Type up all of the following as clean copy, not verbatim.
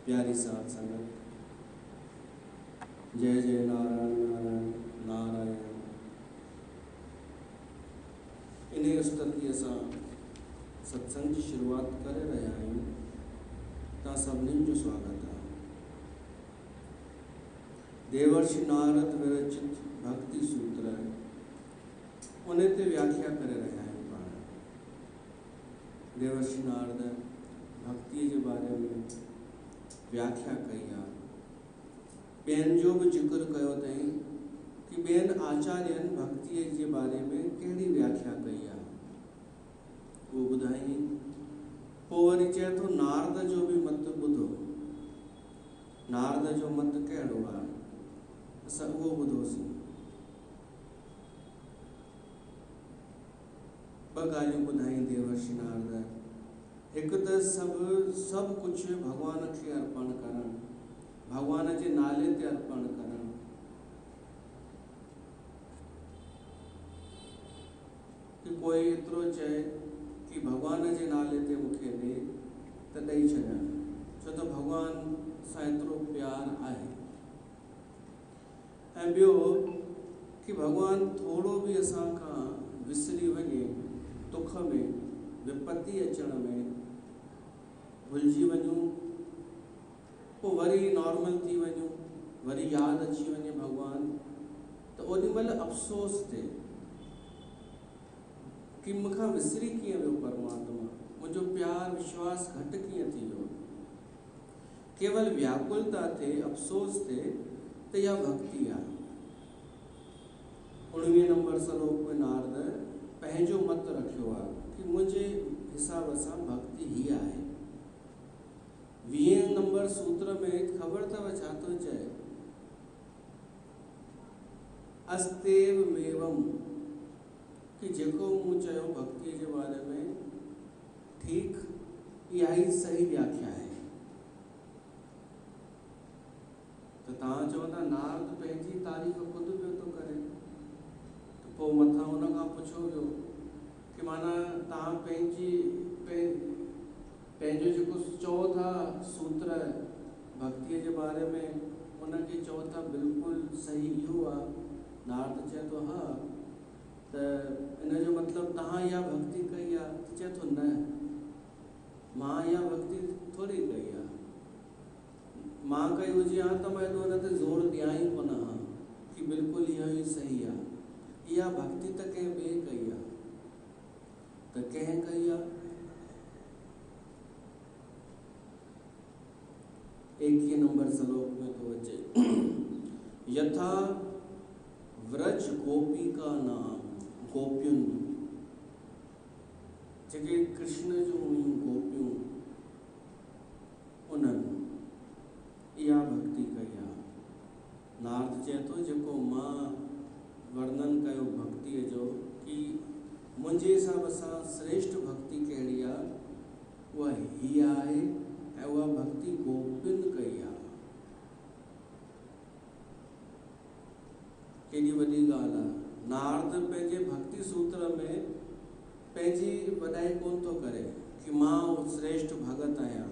प्यारी साथ संगत, जय जय नारायण नारायण नारायण। इन्हें स्तुति असां सत्संग की शुरुआत करे रहिया आहियूं। तव्हां सभिनीनि जो स्वागत आहे। देवर्षि नारद विरचित भक्ति सूत्र उन ते व्याख्या करे रहिया आहियूं पाण। देवर्षि नारद भक्ति के बारे में व्याख्या कई आहे। ॿियनि जो भी जिक्र कयो अथई कि ॿियनि आचार्यनि भक्ति के बारे में कहिड़ी व्याख्या कई आहे, वो ॿुधाई। पोइ वरी चए थो नारद जो भी मत ॿुधो। नारद जो मत कहिड़ो आहे, असां उहो ॿुधोसीं। ॿ ॻाल्हियूं ॿुधाई देवर्षि नारद। एक तो सब कुछ भगवान के अर्पण करण, भगवान के नाले ते अर्पण करण। कि कोई एतरो चाहे कि भगवान के नाले ते मुखे दे तो दई छॾण, छो तो भगवान सां एतरो प्यार आहे। ऐं ॿियो कि भगवान थोड़ो भी असां खां विसरी वञे, दुख में विपत्ति अचण में भुलजी वञूं, पोइ वरी नॉर्मल थी वञूं, वरी याद अची वञे भगवान, तो ओॾी महिल अफ़सोस थिए कि मूंखां विसरी कीअं वियो परमात्मा, मुंहिंजो प्यार विश्वास घटि कीअं थी वियो। केवल व्याकुलता थिए, अफ़सोस थिए त इहा भक्ति आहे। 19 नंबर श्लोक में नारद पंहिंजो मत रखियो आहे कि मुंहिंजे हिसाब सां भक्ति ही आहे। 20 नंबर सूत्र में खबर अथव छा थो चए, अस्तेव मेवम, कि जेको मूं चयो भक्ति के बारे में ठीक, इहा ही सही व्याख्या है। तो तव्हां चवंदा नारद पंहिंजी तारीफ़ खुद पियो थो करे, तो पोइ मथां उन खां पुछो वियो कि माना तव्हां पंहिंजो जेको चओ था सूत्र भक्ति के बारे में, उनके चओ था बिल्कुल सही इहो आहे। नारद चए थो हाँ, तो इन जो मतलब तव्हां इहा भक्ति कई आहे। चए थो न, मां इहा भक्ति थोड़ी कई आहे। मां कई हुजे हा त मां एॾो उन ते ज़ोर ॾियां ई कोन हा कि बिल्कुल इहो ई सही आहे। इहा भक्ति त कंहिं ॿिए कई आहे, त कंहिं कई आहे। 21 नंबर श्लोक में तो अचे, यथा व्रज गोपी का नाम, गोपियुन जेके कृष्ण जो हुयूं गोपियूं, उन्हनि इहा भक्ति कई आहे। नारद चए थो जेको मां वर्णन कयो भक्ति जो कि मुंहिंजे हिसाब सां श्रेष्ठ भक्ति कहिड़ी आहे, उहा ही आहे। ऐं उहा भक्ति गोपियुन कई आहे। केॾी वॾी ॻाल्हि आहे। नारद पंहिंजे भक्ति सूत्र में पंहिंजी वॾाई कोन थो करे कि मां श्रेष्ठ भगत आहियां।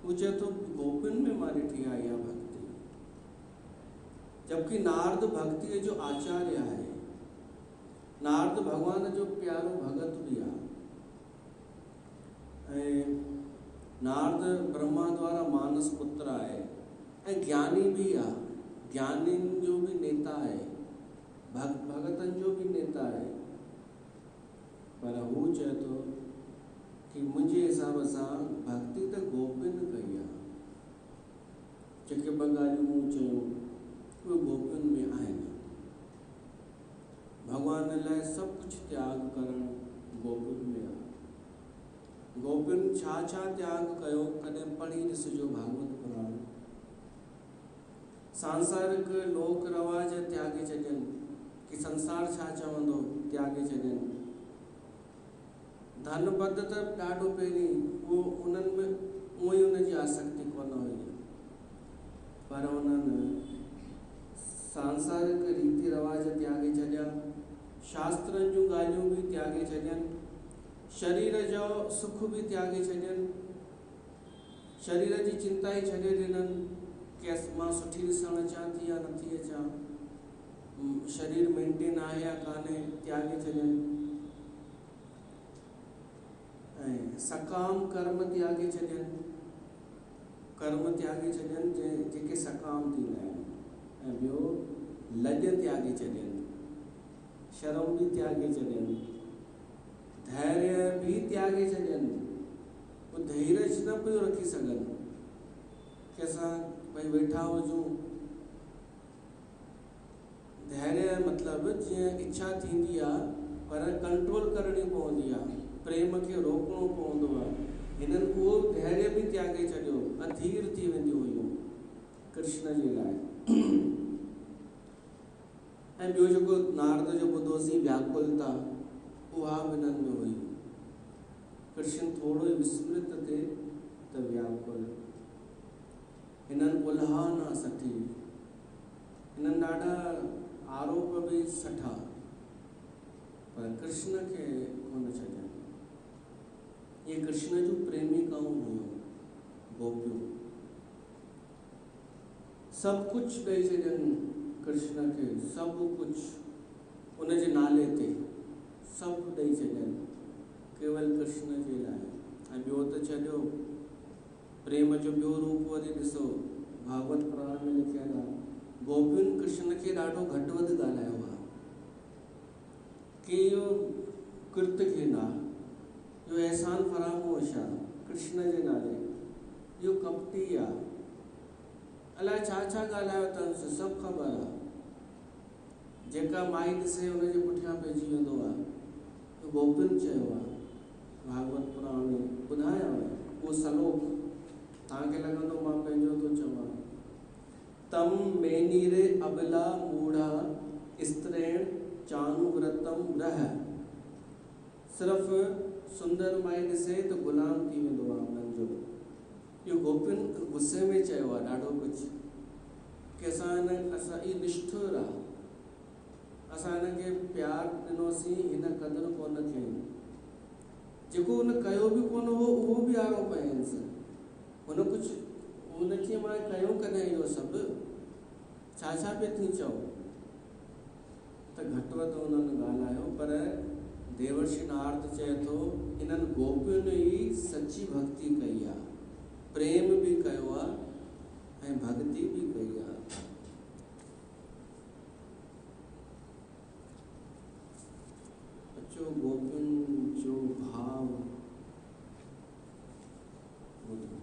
हू चए थो गोपियुनि में मां ॾिठी आहे इहा भक्ति। जबकि नारद भक्ति जो आचार्य है, नारद भगवान जो प्यारो भगत भी आ, नारद ब्रह्मा द्वारा मानस पुत्र आहे ऐं ज्ञानी भी आ, ज्ञानीन जो भी नेता है, भगतन जो भी नेता है। पर हू चए थो कि मुंहिंजे हिसाब सां भक्ति त गोपिन कई आहे। जेके ॿ ॻाल्हियूं मूं चयूं उहे गोपियुनि में आहिनि। भगवान लाइ सभु कुझु त्याग करणु गोपियुनि में आहे। गोपियुनि छा छा त्याग कयो, कॾहिं पढ़ी ॾिसिजो भागवत पुराण। सांसारिक लोक रवाज त्यागे छॾनि कि संसार छा चवंदो, त्यागे छॾनि। धन पद त ॾाढो पहिरीं उहो उन्हनि में उहो ई उनजी आसक्ति कोन हुई, पर उन्हनि सांसारिक रीति रवाज त्यागे छॾिया, शास्त्रनि जूं ॻाल्हियूं बि त्यागे छॾियनि, शरीर जो सुख भी त्यागे छॾियनि, शरीर जी चिंता ही छॾे ॾिननि कि मां सुठी ॾिसणु अचां थी या नथी अचां, शरीर मेंटेन आहे या कान्हे, त्यागे छॾियनि। ऐं सकाम कर्म त्यागे छॾियनि, कर्म त्यागे छॾियनि जेके सकाम थींदा आहिनि। ऐं ॿियो लॼ त्यागे छॾियनि, शर्म भी त्यागे छॾियनि, धैर्य भी त्यागे छॾियनि। वो धीरज न पियो रखी सघनि कि असां भई वेठा हुजूं। धैर्य मतिलबु जीअं इच्छा थींदी आहे पर कंट्रोल करणी पवंदी आहे, प्रेम खे रोकणो पवंदो आहे। हिननि उहो धैर्य भी त्यागे छॾियो, अधीर थी वेंदियूं हुयूं कृष्ण जे लाइ। ऐं ॿियो जेको नारद जो ॿुधोसीं व्याकुलता, उहा बि हिननि में हुई। कृष्ण थोरो ई विस्मृत थिए त व्याकुल। हिननि उल्हा न सठी, हिननि ॾाढा आरोप भी सठा, पर कृष्ण खे कोन छॾियनि। ये कृष्ण जूं प्रेमिकाऊं हुयूं गोपियूं। सभु कुझु ॾेई छॾियनि कृष्ण खे, सभु कुझु उनजे नाले ते सभु ॾेई छॾियनि केवल कृष्ण जे लाइ। ऐं ॿियो त छॾियो, प्रेम जो ॿियो रूप वरी ॾिसो, भागवत पुराण में लिखियलु आहे, गोपियुनि कृष्ण खे ॾाढो घटि वधि ॻाल्हायो आहे कि इहो कृतघ्न आहे, इहो एहसान फरामोश आहे कृष्ण जे नाले, इहो कपटी आहे, अलाए छा छा ॻाल्हायो अथसि, सभु ख़बर आहे। जेका माई ॾिसे हुनजे पुठियां पइजी वेंदो आहे। गोपियुनि चयो आहे, भागवत पुराण में ॿुधायांव उहो सलोक, तव्हांखे लॻंदो मां पंहिंजो थो चवां। तम मेनीरे अबला मूढ़ा स्त्रेण चानुव्रतम रह। सिर्फ़ सुंदर माई ॾिसे त गुलाम थी वेंदो आहे उन्हनि जो। इहो गोपियुनि गुस्से में चयो आहे ॾाढो कुझु कि असां ई निष्ठुर आहे, असां हिनखे प्यार ॾिनोसीं, हिन क़दुरु कोन कयईं। जेको हुन कयो बि कोन हो उहो बि आरोप आहिनि। हुन कुझु हुनखे मां कयो कॾहिं इहो सभु, छा छा पिया थी चओ। त घटि वधि हुननि ॻाल्हायो, पर देवर्षि नारद चए थो इन्हनि गोपियुनि ई सची भक्ति कई आहे, प्रेम भी कयो आहे ऐं भक्ति भी कई आहे। अचो गोपियुनि जो भाव ॿुधो।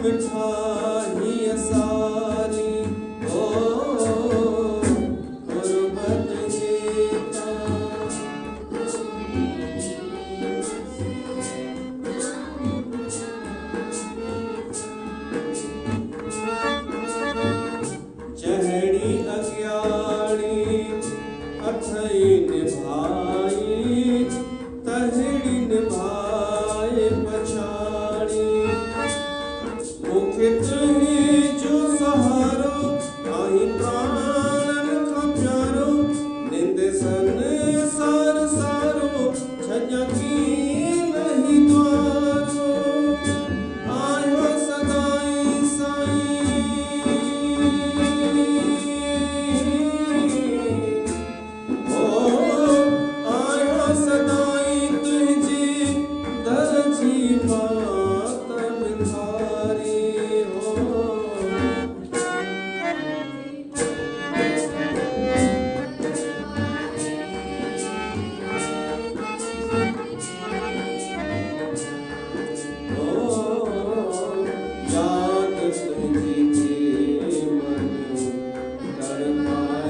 मिठाई सारी गुरबत गीता जहड़ी अज्ञानी अथई निभाई तहड़ी निभाए पछाड़ी मुखे तुही जो सहारो आई प्राणन का प्यारो निंदे संसार सारो छजा की नहीं द्वारो आयो सदाई साई आयो सदाई तुझी दरजी मातम खारी हो याद तुझी मन तड़पाए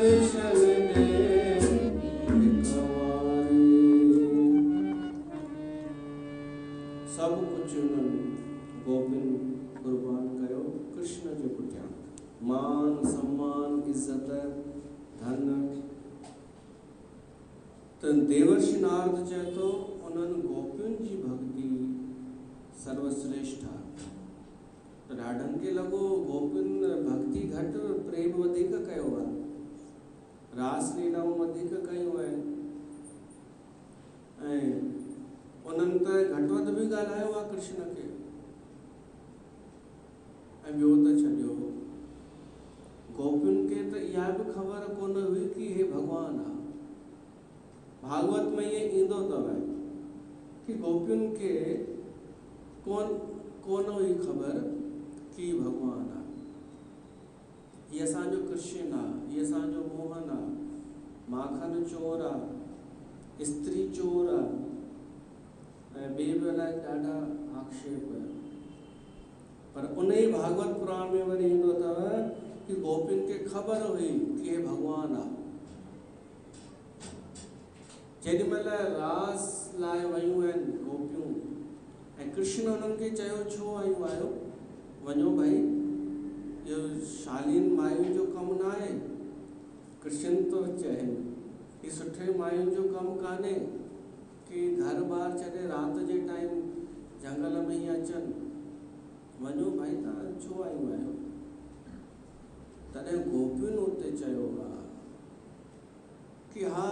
दर्शन दे कवाई सब कुछ उन्हनि गोपिन कुर्बान कयो कृष्ण जे पुठियां मान सम्मान इज्जत धन त देवर्षि नारद चए थो उन्हनि गोपियुनि जी भक्ति सर्वश्रेष्ठ आहे त ॾाढनि खे लॻो गोपियुनि भक्ति घटि प्रेम वधीक कयो आहे रास लीलाऊं वधीक कयूं आहिनि ऐं उन्हनि त घटि वधि बि ॻाल्हायो आहे कृष्ण खे ऐं ॿियो त छॾियो गोपियुनि खे त इहा बि ख़बर कोन हुई कि हे भॻवानु आहे भागवत में ये ईंदो अथव कि गोपियुनि खे कोन हुई ख़बर कि भॻवानु आहे हीअ असांजो कृष्ण आहे हीअ असांजो मोहन आहे माखन चोर आहे स्त्री चोर आहे ऐं ॿिए बि अलाए ॾाढा आक्षेप पर उन ई भागवत पुराण में वरी ईंदो अथव कि गोपियुनि खे ख़बर हुई कि हे भॻवानु आहे जेॾी महिल रास लाइ वयूं आहिनि गोपियूं ऐं कृष्ण उन्हनि खे चयो छो आयूं आहियो वञो भाई इहो शालीन मायुनि जो कमु न आहे कृष्ण तो चवनि हीउ सुठे मायुनि जो कमु कान्हे कि घर ॿार छॾे राति जे टाइम जंगल में ई अचनि वञो भाई तव्हां छो आयूं आहियो तॾहिं गोपियुनि उते चयो आहे कि हा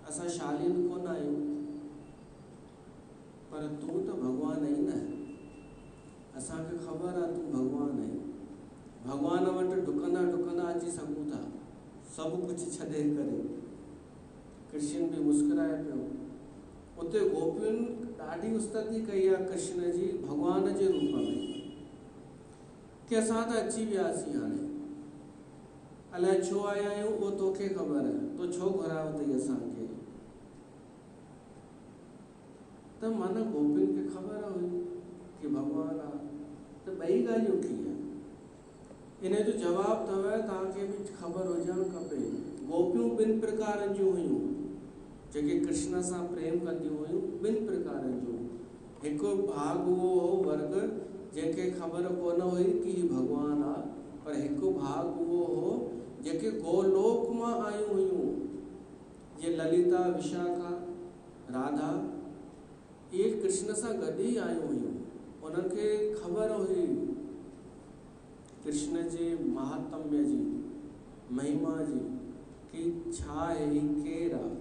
असां शालीन कोन आहियूं पर तूं त भॻवानु आहीं न असांखे ख़बर आहे तूं भॻवानु आहीं भॻवान वटि डुकंदा डुकंदा अची सघूं था सभु कुझु छॾे करे कृष्ण बि मुस्कुराए पियो उते गोपियुनि ॾाढी उस्तति कई आहे कृष्ण जी भॻवान जे रूप में कि असां त अची वियासीं हाणे अलाए छो आया आहियूं उहो तोखे ख़बर आहे तो छो घुरायो अथई असांखे त माना गोपियुनि खे ख़बर हुई कि भॻवानु आहे त ॿई ॻाल्हियूं कीअं इन जो जवाबु अथव तव्हांखे बि ख़बर हुजणु खपे गोपियूं ॿिनि प्रकारनि जूं हुयूं जेके कृष्ण सां प्रेम कंदियूं हुयूं ॿिनि प्रकारनि जूं हिकु भाग उहो हो वर्ग जंहिंखे ख़बर कोन हुई कि हीउ भॻवानु आहे पर हिकु भाग उहो हो जेके गोलोक मां आयूं हुयूं जीअं ललिता विशाखा राधा इहे कृष्ण सां गॾु ई आयूं हुयूं उन्हनि खे ख़बर हुई कृष्ण जे महात्म्य जी महिमा जी कि छा आहे केरु आहे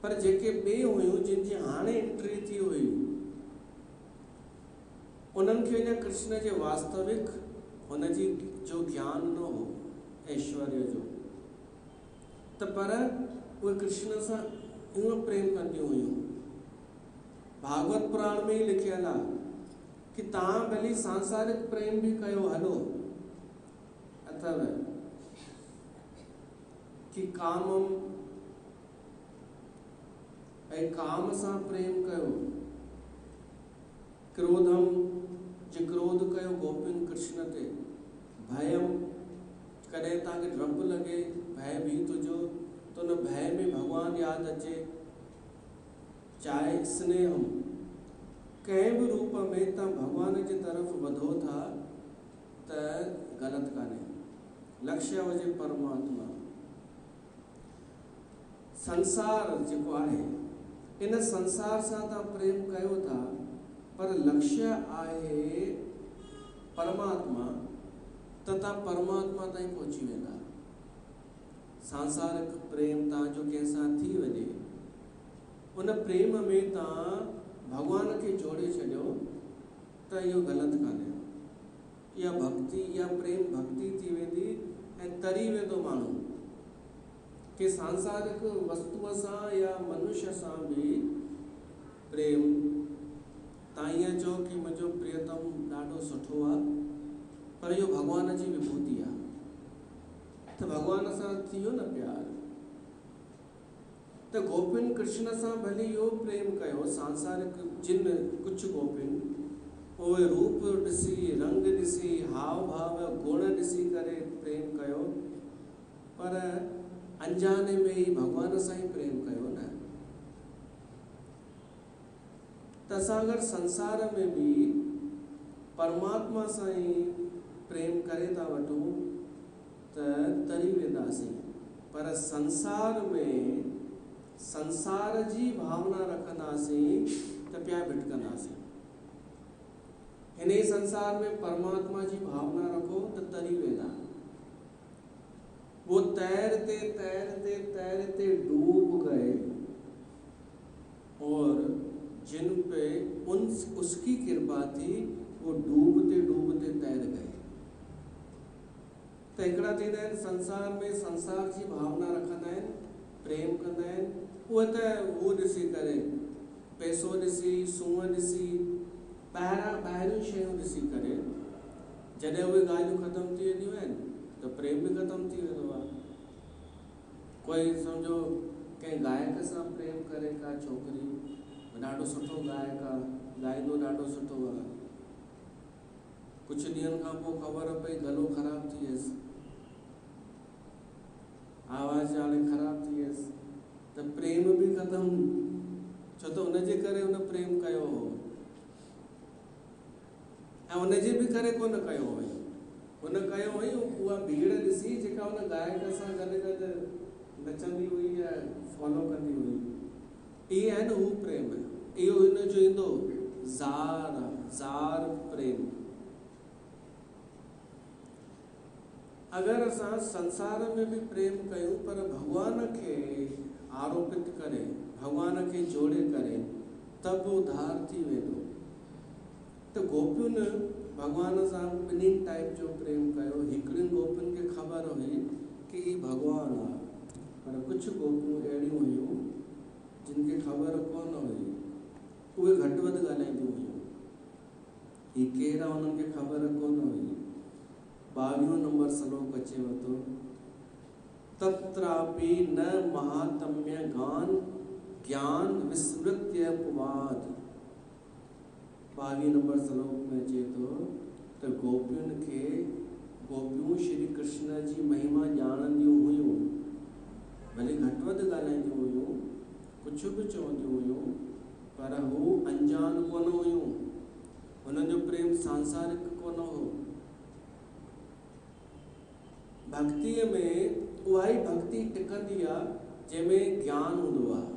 पर जेके ॿिए हुयूं जिन जी हाणे एंट्री थी हुई उन्हनि खे हिन कृष्ण जे वास्तविक हुन जी जो ज्ञान न हो ऐश्वर्य जो त पर उहे कृष्ण सां ईअं प्रेम कंदियूं हुयूं भागवत पुराण में ही लिखियल आहे कि तव्हां भली सांसारिक प्रेम भी कयो हलो अथव कि कामम ऐं काम सां प्रेम कयो क्रोधम जे क्रोध कयो गोपियुनि कृष्ण ते, भयम कॾहिं तव्हांखे डपु लॻे, भयभीत हुजो त उन भय में भॻवानु यादि अचे, चाहे स्नेहम कंहिं बि रूप में तव्हां भॻवान जे तरफ़ वधो था त ग़लति कान्हे, लक्ष्य हुजे परमात्मा। संसार जेको आहे इन संसार सां तव्हां प्रेम कयो था, पर लक्ष्य आहे परमात्मा, त तव्हां परमात्मा ताईं पहुची वेंदा। सांसारिक प्रेम तव्हांजो कंहिंसां थी वञे, उन प्रेम में तव्हां भॻवान खे जोड़े छॾियो त इहो ग़लति कान्हे। इहा भक्ति, इहा प्रेम भक्ति थी वेंदी ऐं तरी वेंदो माण्हू कि सांसारिक वस्तुअ सां या मनुष्य सां बि प्रेम। तव्हां ईअं चओ कि मुंहिंजो प्रियतम ॾाढो सुठो आहे, पर इहो भॻवान जी विभूति आहे, त भॻवान सां थी वियो न प्यार। त गोपियुनि कृष्ण सां भली इहो प्रेम कयो, सांसारिक जिन कुझु गोपियुनि उहे रूप ॾिसी, रंग ॾिसी, हाव भाव गुण ॾिसी करे प्रेम कयो, पर अंजाने में ई भॻवान सां ई प्रेम कयो न। त असां अगरि संसार में बि परमात्मा सां ई प्रेम करे था वठूं त तरी वेंदासीं, पर संसार में संसार जी भावना रखंदासीं त पिया भिटकंदासीं। हिन ई संसार में परमात्मा जी भावना रखो त तरी वेंदा। वो तैरते तैरते तैरते डूब गए और जिन पे उसकी कृपा थी वो डूबते डूबते तैर गए। त हिकिड़ा थींदा आहिनि संसार में संसार जी भावना रखंदा आहिनि, प्रेम कंदा आहिनि, उहे त उहो ॾिसी करे, पैसो ॾिसी, सूंहं ॾिसी, ॿाहिरियूं शयूं ॾिसी करे जॾहिं उहे ॻाल्हियूं ख़तमु थी वेंदियूं आहिनि त प्रेम बि ख़तमु थी वेंदो आहे। कोई सम्झो कंहिं गायक सां प्रेम करे, का छोकिरी ॾाढो सुठो गायक आहे, ॻाईंदो ॾाढो सुठो आहे, कुझु ॾींहंनि खां पोइ ख़बर पई गलो ख़राबु थी वियसि, आवाज़ हाणे ख़राबु थी वियसि, त प्रेम बि ख़तमु, छो त उनजे करे उन प्रेम कयो हो ऐं उनजे बि करे कोन कयो हुई। उन कयो हुई उहा भीड़ ॾिसी जेका उन गायक सां गॾु गॾु नचंदी हुई या फॉलो कंदी हुई। इहे आहिनि हू प्रेम, इहो हिन जो ईंदो ज़ार प्रेम। अगरि असां संसार में बि प्रेम कयूं पर भॻवान खे आरोपित करे, भॻवान खे जोड़े करे, तब उधार थी वेंदो। त गोपियुनि भॻवान सां ॿिन्ही टाइप जो प्रेम कयो। हिकिड़ियुनि गोपियुनि खे ख़बर हुई कि ही भॻवानु आहे, पर कुझु गोपियूं अहिड़ियूं हुयूं जिन खे ख़बर कोन हुई, उहे घटि वधि ॻाल्हाईंदियूं हुयूं, ही केरु आहे उन्हनि खे ख़बर कोन हुई। 22 नंबर श्लोक अचेव थो, तत्रापि न महात्म्य ज्ञान विस्मृत्य पुवाद। 22 नंबर श्लोक में अचे थो त गोपियूं श्री कृष्ण जी महिमा ॼाणंदियूं हुयूं, भले घटि वधि ॻाल्हाईंदियूं हुयूं, कुझु बि चवंदियूं हुयूं, पर हू अंजान कोन हुयूं, हुननि जो प्रेम सांसारिक कोन हो। भक्तिअ में उहा ई भक्ति टिकंदी आहे जंहिंमें ज्ञान हूंदो आहे।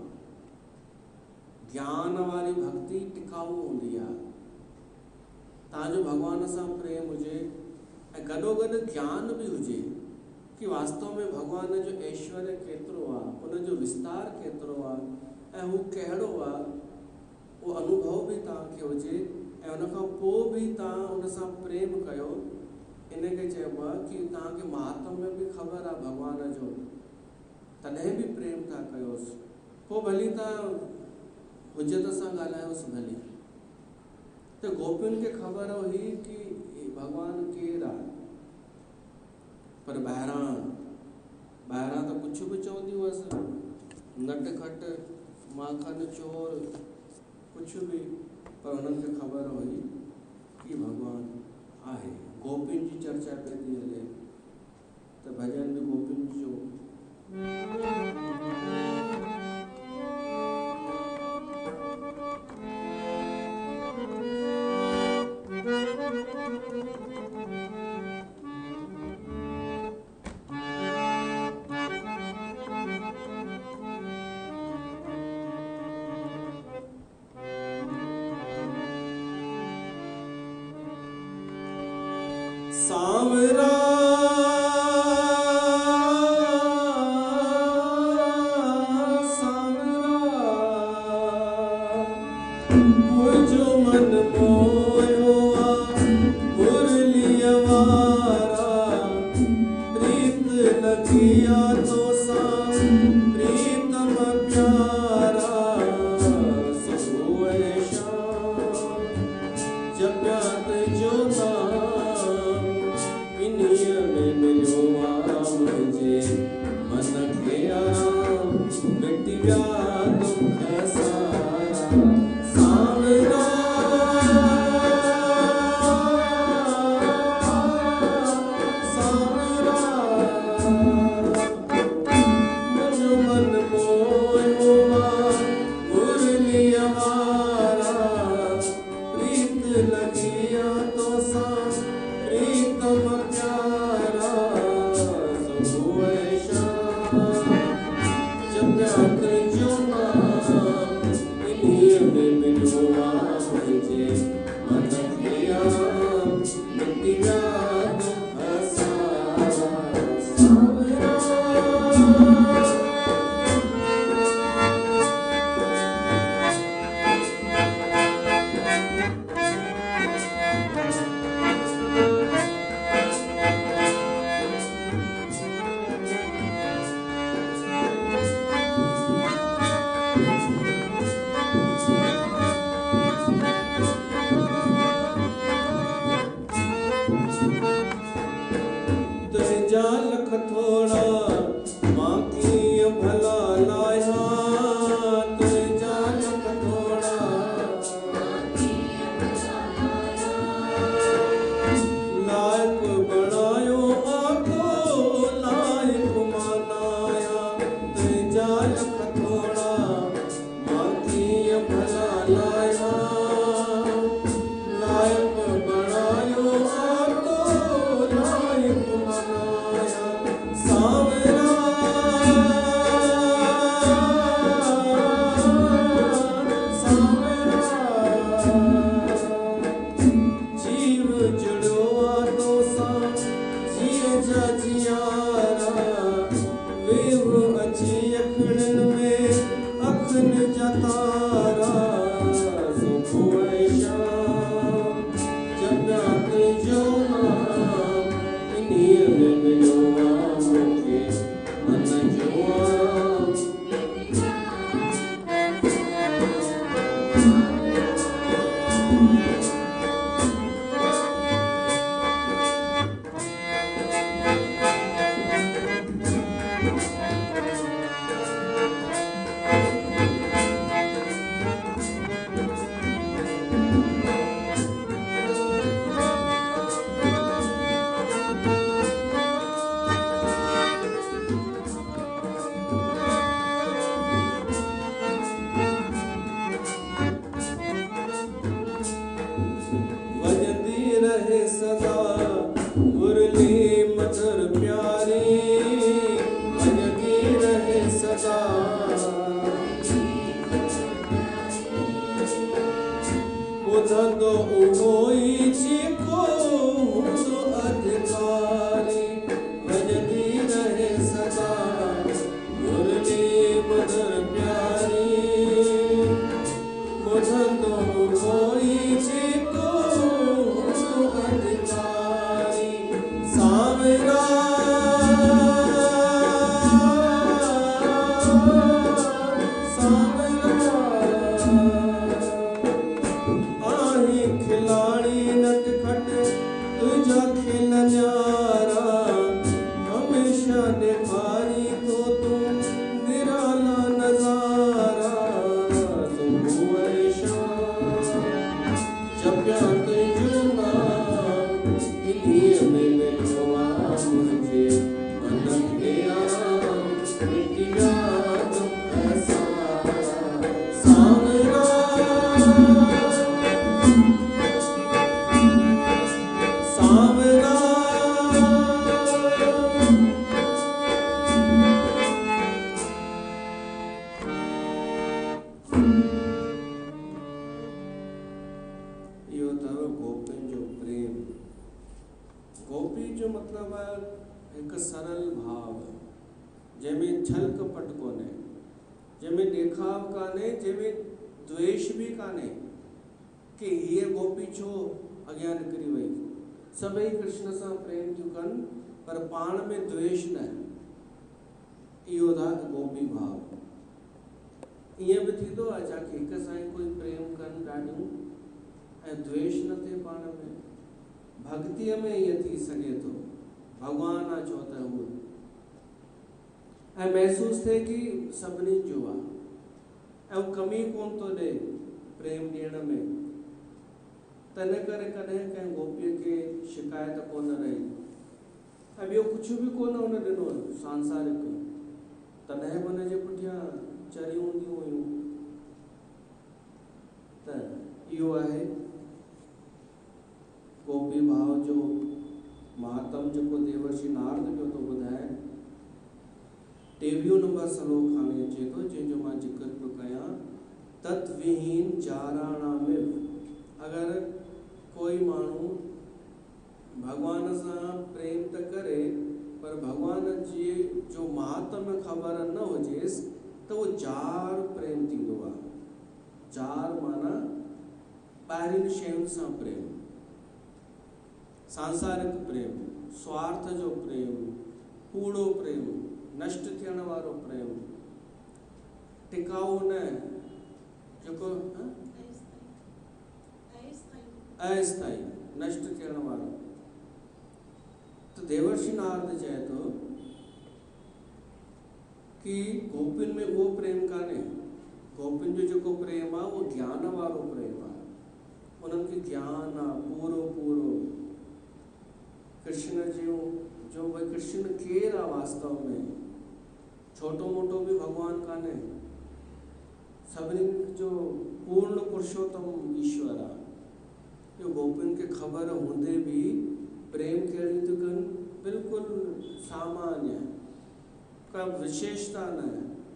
ज्ञान वारी भक्ति टिकाऊ हूंदी आहे। तव्हांजो भॻवान सां प्रेम हुजे ऐं गॾोगॾु ज्ञान बि हुजे कि वास्तव में भॻवान जो ऐश्वर्य केतिरो आहे, उनजो विस्तार केतिरो आहे ऐं हू कहिड़ो आहे, उहो अनुभव बि तव्हांखे हुजे ऐं उनखां पोइ बि तव्हां उन सां प्रेम कयो। इन खे चइबो आहे कि तव्हांखे महात्म्य बि ख़बर आहे भॻवान जो, तॾहिं बि प्रेम था कयोसि। पोइ भली तव्हां हुजत सां ॻाल्हायोसि भली। त गोपियुनि खे ख़बर हुई कि भॻवानु केरु आहे, पर ॿाहिरां त कुझु बि चवंदियूं हुअसि, नट खट माखन चोर, कुझु बि पर उन्हनि खे ख़बर हुई कि भॻवान आहे। गोपियुनि जी चर्चा पई थी हले त भॼन बि गोपियुनि जो सांवरा मुझो मन मोयो मुरली वारा प्रीत लगिया तो सा प्रीतम प्यारा सुबह शाम जगत जो नाम इन्हीं में मिलो मुझे मन के आराम मिट गया दुख सारा सांवरा मुझो मन मोया मुरली वारा प्रीत लगिया तो सा प्रीतम प्यारा सुबह शाम जगत जो नाम इन्हीं में मिलो मुझे मन के आराम मिट गया दुख सारा सांवरा जालख थोड़ा माँ की भला लाया जालख थोड़ा लायक बनायो आको लायक मनाया जालख थोड़ा माँ की भला लाया लायक बनायो आको लायक मनाया सांवरा जीव जुड़ो तो सा जिए जा जियारा वेव अची अखड़न में अखन जतारा सुबह शाम जगत जो नाम इन्हीं में मिलो मुझे मन जो आराम बजती रहे सदा मुरली मधुर प्यारी बजती रहे सदा ॿुधंदो उहोई जेको हूंदो अधिकारी बजती रहे सदा मुरली मधुर प्यारी ॿुधंदो उहोई जेको हूंदो अधिकारी सांवरा आही खिलाड़ी नटखट तुझा खेल न्यारा हमेशा निखारी तो तू निराला नजारा सुबह शाम अथव गोपियुनि जो प्रेम। गोपी जो मतिलबु आहे हिकु सरल भाव, जंहिंमें छल कपट कोन्हे, जंहिंमें ॾेखाव कान्हे, जंहिंमें द्वेष बि कान्हे कि हीअ गोपी छो अॻियां निकिरी वई। सभई कृष्ण सां प्रेम थियूं कनि पर पाण में द्वेष न। इहो था गोपी भाव। ईअं बि थींदो आहे छा कि हिक सां ई कोई प्रेम कनि ॾाढियूं ऐं द्वेष न थिए पाण में। भक्तीअ में ईअं थी सघे थो, भॻवान आहे छो त उहो, ऐं महसूस थिए कि सभिनी जो आहे ऐं कमी कोन थो ॾे प्रेम ॾियण में। तंहिं करे कॾहिं कंहिं गोपीअ खे शिकायत कोन रही ऐं ॿियो कुझु बि कोन हुन ॾिनो सांसारिक, तॾहिं बि हुनजे पुठियां चरियूं हूंदियूं हुयूं। त इहो आहे गोपी भाव जो महात्म जेको देवर्षि नारद पियो थो ॿुधाए। 23 नंबर श्लोक हाणे अचे थो, जंहिंजो मां ज़िक्र पियो कयां। तत्विहीन चाराणामिव। अगरि कोई माण्हू भगवान सां प्रेम त करे पर भगवान जी जो महात्म ख़बर न हुजेसि त उहो जार प्रेम थींदो आहे। जार माना ॿाहिरियुनि शयुनि सां प्रेम, सांसारिक प्रेम, स्वार्थ जो प्रेम, कूड़ो प्रेम, नष्ट थियण वारो प्रेम, टिकाऊ न, जेको अस्थाई, नष्ट थियण वारो। तो देवर्षि नारद चए थो कि गोपियुनि में उहो प्रेम कान्हे। गोपियुनि जो जेको प्रेम आहे उहो ज्ञान वारो प्रेम आहे। उन्हनि खे ज्ञान आहे पूरो पूरो कृष्ण जो भई कृष्ण केरु आहे वास्तव में। छोटो मोटो बि भगवान कान्हे, सभिनी जो पूर्ण पुरुषोत्तम ईश्वर आहे। इहो गोपियुनि खे ख़बर हूंदे बि प्रेम कहिड़ी थियूं कनि, बिल्कुलु सामान्य, का विशेषता न,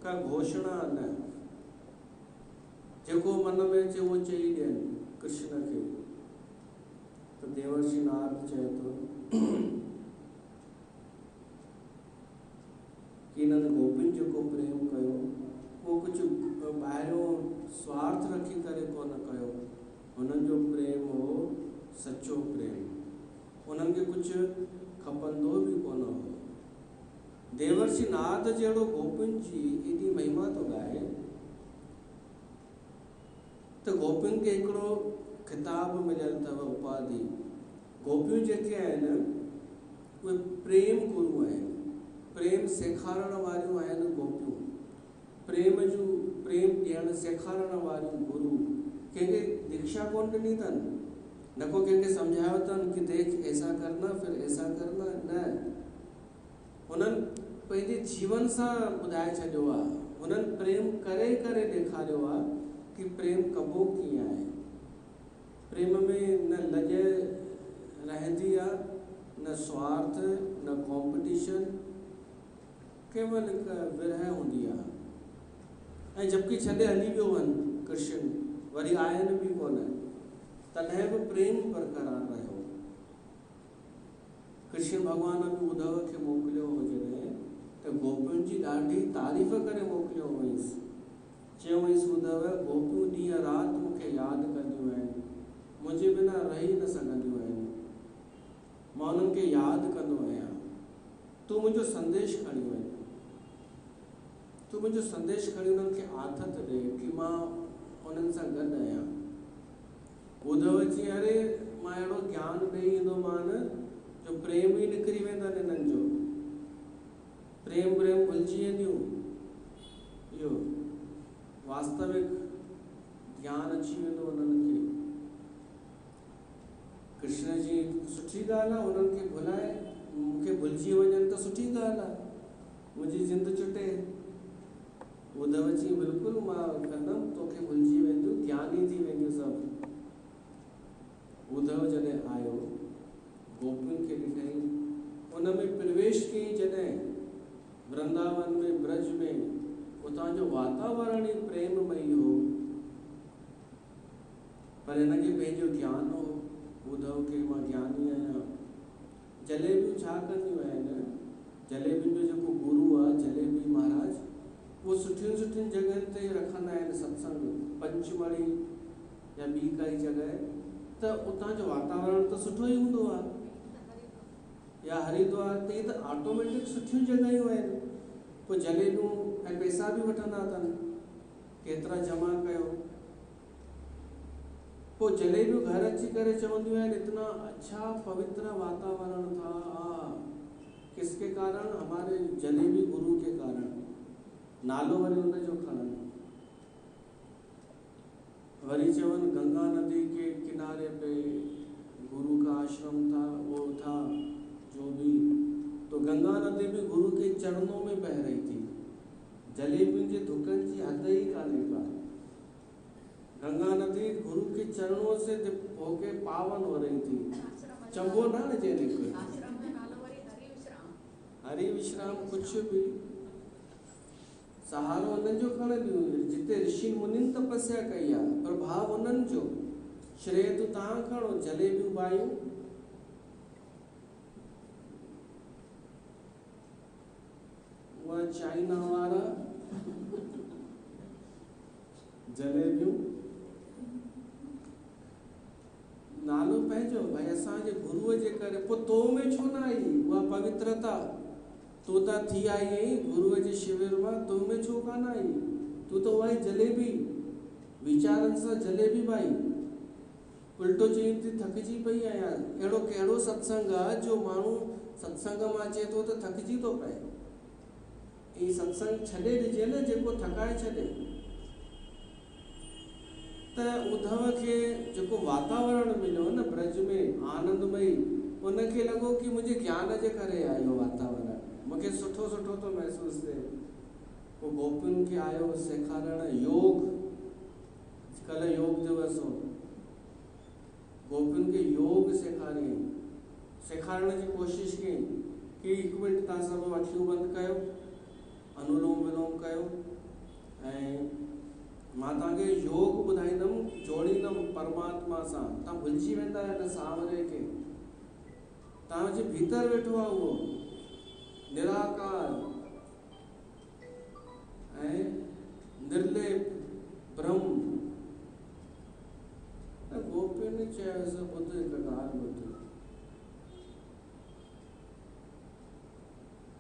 का घोषणा न, जेको मन में अचे उहो चई ॾियनि कृष्ण खे। तो देवर्षि नारद चए थो कि इन्हनि गोपियुनि जेको प्रेम कयो उहो कुझु ॿाहिरियों स्वार्थ रखी करे कोन कयो। हुननि जो प्रेम हो सचो प्रेम, उन्हनि खे कुझु खपंदो बि कोन हो। देवर्षि नारद जहिड़ो गोपियुनि जी एॾी महिमा थो ॻाए त गोपियुनि खे हिकिड़ो खिताब मिलियल अथव, उपाधि। गोपियूं जेके आहिनि उहे प्रेम गुरु आहिनि, प्रेम सेखारण वारियूं आहिनि गोपियूं। प्रेम ॾियणु सेखारण वारियूं गुरु। कंहिंखे दीक्षा कोन ॾिनी अथनि, न को कंहिंखे सम्झायो अथनि कि देख ऐसा करना फिर ऐसा करना, न। हुननि पंहिंजे जीवन सां ॿुधाए छॾियो आहे। हुननि प्रेम करे करे ॾेखारियो आहे कि प्रेम कबो कीअं आहे। प्रेम में न लॼ रहंदी आहे, न स्वार्थ, न कॉम्पिटिशन, केवल हिकु विरह हूंदी आहे। ऐं जबकि छॾे हली वियो वञ कृष्ण, वरी आयनि बि कोन, तॾहिं बि प्रेम बरक़रार रहियो। कृष्ण भॻवान बि उद्धव खे मोकिलियो हो जॾहिं, त गोपियुनि जी ॾाढी तारीफ़ करे मोकिलियो हुअईंसि। चयो हुअईंसि, उद्धव गोपियूं ॾींहं राति मूंखे यादि कंदियूं आहिनि, मुंहिंजे बिना रही न सघंदियूं आहिनि। मां उन्हनि खे यादि कंदो आहियां। तूं मुंहिंजो संदेश खणी वञ, तूं मुंहिंजो संदेश खणी उन्हनि खे आथत ॾे कि मां उन्हनि सां गॾु आहियां। उद्धव जी अरे मां अहिड़ो ज्ञान ॾेई ईंदोमांनि जो प्रेम ई निकिरी वेंदनि हिननि जो, प्रेम भुलिजी वेंदियूं। इहो वास्तविक ज्ञान अची वेंदो उन्हनि खे। कृष्ण जी सुठी ॻाल्हि आहे, उन्हनि खे भुलाए मूंखे भुलिजी वञनि त सुठी ॻाल्हि आहे, मुंहिंजी ज़िंदु चुटे। उद्धव जी बिल्कुलु मां कंदमि, तोखे भुलिजी वेंदियूं, ज्ञानी थी वेंदियूं सभु। उद्धव जॾहिं आयो, गोपियुनि खे ॾिठई, उन में प्रवेश कयईं जॾहिं वृंदावन में, ब्रज में, उतां जो वातावरण ई प्रेममयी हो। पर हिनखे पंहिंजो ज्ञान हो, ॿुधव कि मां ज्ञानी आहियां। जलेबियूं छा कंदियूं आहिनि, जलेबियुनि जो जेको गुरु आहे जलेबी महाराज, वो सुठियुनि सुठियुनि जॻहियुनि ते रखंदा आहिनि सत्संग, पंचमढ़ी या ॿी काई जॻह, त उतां जो वातावरण त सुठो ई हूंदो आहे, या हरिद्वार ते त ऑटोमेटिक सुठियूं जॻहियूं आहिनि। पोइ जलेबियूं ऐं पैसा बि वठंदा अथनि, केतिरा जमा कयो। पोइ जलेबियूं घर अची करे चवंदियूं आहिनि इतना अच्छा पवित्र वातावरण था, किसके कारण, हमारे जलेबी गुरु के कारण। नालो वरी उनजो खणनि, वरी चवनि गंगा नदी के किनारे पे गुरु का आश्रम था, वो था जो भी, तो गंगा नदी भी गुरु के चरणों में बह रही थी। जलेबियुनि जे धुकनि जी हद ही कान्हे का। गंगा नदी गुरु के चरणों से होके पावन हो रही थी। चंबो ना न चेने कोई हरि विश्राम, कुछ भी सहारो उन्हनि जो खणंदियूं, जिते ऋषि मुनिन तपस्या कई आहे, प्रभाव उन्हनि जो, श्रेय तो तव्हां खणो। जलेबियूं बायूं उहा चाइना वारा जलेबियूं, नालो पंहिंजो भाई असांजे गुरुअ जे करे। पोइ तो में छो न आई उहा पवित्रता, तूं त थी आई आहीं गुरुअ जे शिविर मां, तो में छो कान आई? तूं त उहा जलेबी वीचारनि सां जलेबी भाई, उल्टो चई थी थकिजी पई आहियां। अहिड़ो कहिड़ो सत्संग आहे जो माण्हू सत्संग मां अचे थो त थकिजी थो पए? ई सत्संग छॾे ॾिजे न जेको थकाए छॾे। त उद्धव खे जेको वातावरण मिलियो न ब्रज में आनंदमयी, उनखे लॻो कि मुंहिंजे ज्ञान जे करे आहे इहो वातावरण, मूंखे सुठो सुठो थो महसूसु थिए। पोइ गोपियुनि खे आयो सेखारण योग, कल्ह योग दिवस हो, गोपियुनि खे योग सेखारियईं, सेखारण जी कोशिशि कई कि हिकु मिंट तव्हां सभु अखियूं बंदि कयो, अनुलोम विलोम कयो, ऐं मां तव्हांखे योग ॿुधाईंदुमि, जोड़ींदुमि परमात्मा सां। तव्हां भुलिजी वेंदा हिन सावरे खे, तव्हांजे भीतर वेठो आहे उहो निराकार ऐं निर्लेप ब्रह्म। त गोपियुनि चयोसि ॿुध हिकु ॻाल्हि ॿुध,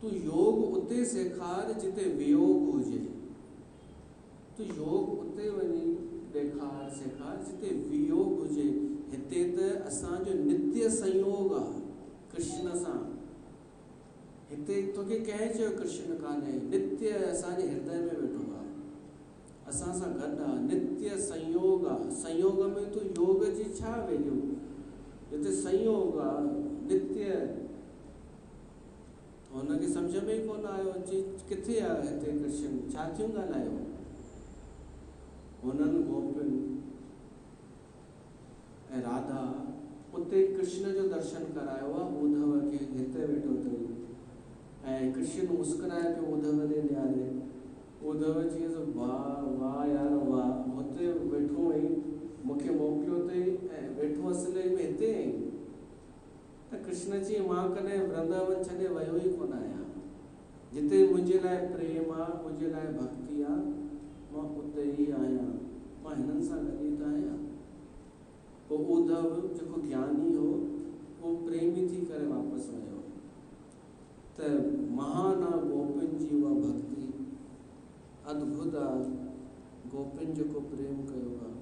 तूं योग उते सेखार जिते वियोग हुजे, तूं योग उते वञी ॾेखार सेखार जिते वियोग हुजे। हिते त असांजो नित्य संयोग आहे कृष्ण सां, हिते तोखे कंहिं चयो कृष्ण कान्हे, नित्य असांजे हृदय में वेठो आहे, असां सां गॾु आहे, नित्य संयोग आहे। संयोग में तूं योग जी छा वैल्यू, जिते संयोग आहे नित्य, हुनखे सम्झ में ई कोन आयो जी किथे आहे हिते कृष्ण, छा थियूं ॻाल्हायो। हुननि गोपियुनि ऐं राधा उते कृष्ण जो दर्शन करायो आहे उद्धव खे, हिते वेठो अथई, ऐं कृष्ण मुस्कुराए पियो उद्धव ॾे ॾियारे। उद्धव चयईंसि वाह वाह यार वाह, हुते वेठो आहीं, मूंखे मोकिलियो अथई ऐं वेठो असुल में हिते आहीं। त कृष्ण चई मां कॾहिं वृंदावन छॾे वियो ई कोन आहियां, जिते मुंहिंजे लाइ प्रेम आहे, मुंहिंजे लाइ भक्ति आहे, मां उते ई आहियां, मां हिननि सां गॾु ई त आहियां। पोइ उद्धव जेको ज्ञानी हो उहो प्रेमी थी करे वापसि वियो। त महान आहे गोपियुनि जी उहा भक्ति, अद्भुत आहे गोपियुनि जेको प्रेम कयो आहे।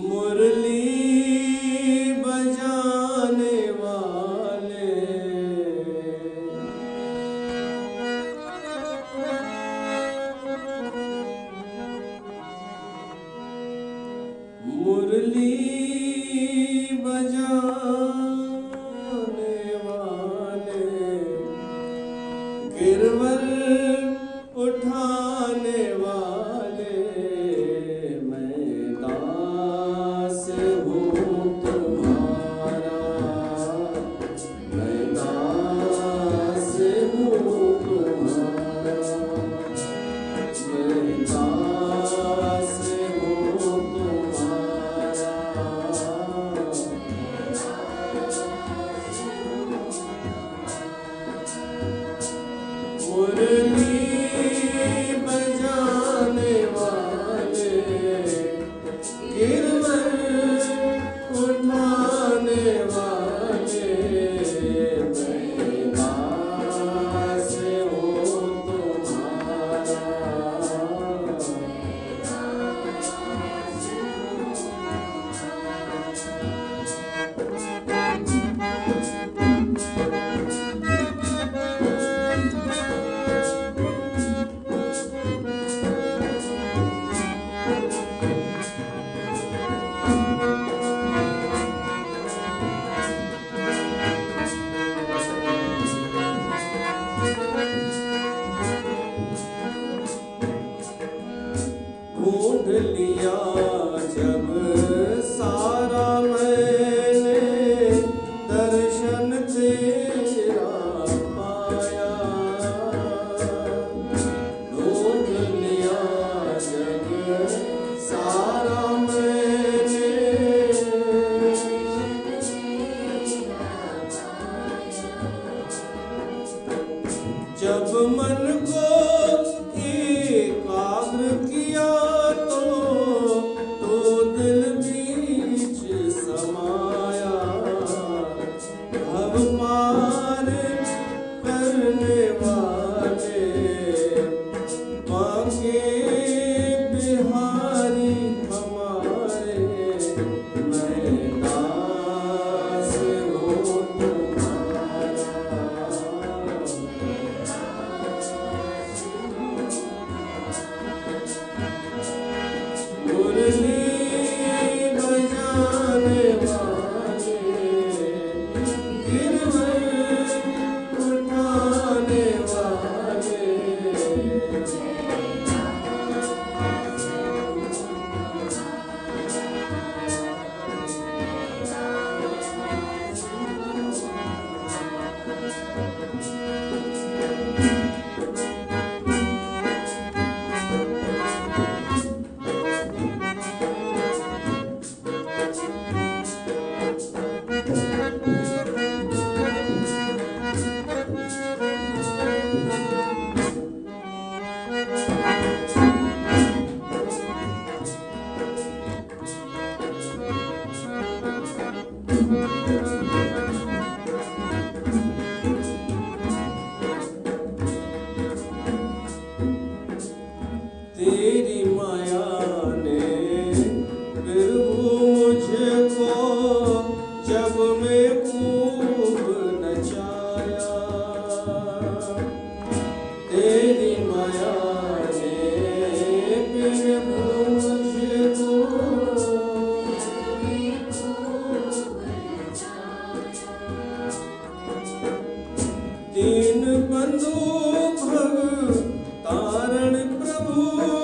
मुरली बजाने वाले मुरली बजाने वाले गिरवर जब मन को एकाग्र किया तो दिल बीच समाया। भव पार करने वाले बांके बिहारी हमारे, मैं दास हूँ मुरली बजाने वाले, गिरवर उठाने वाले। तेरी माया ने प्रभु मुझको जब में खूब नचाया। तेरी माया ने प्रभु मुझको तीन बंधु भव तारण प्रभु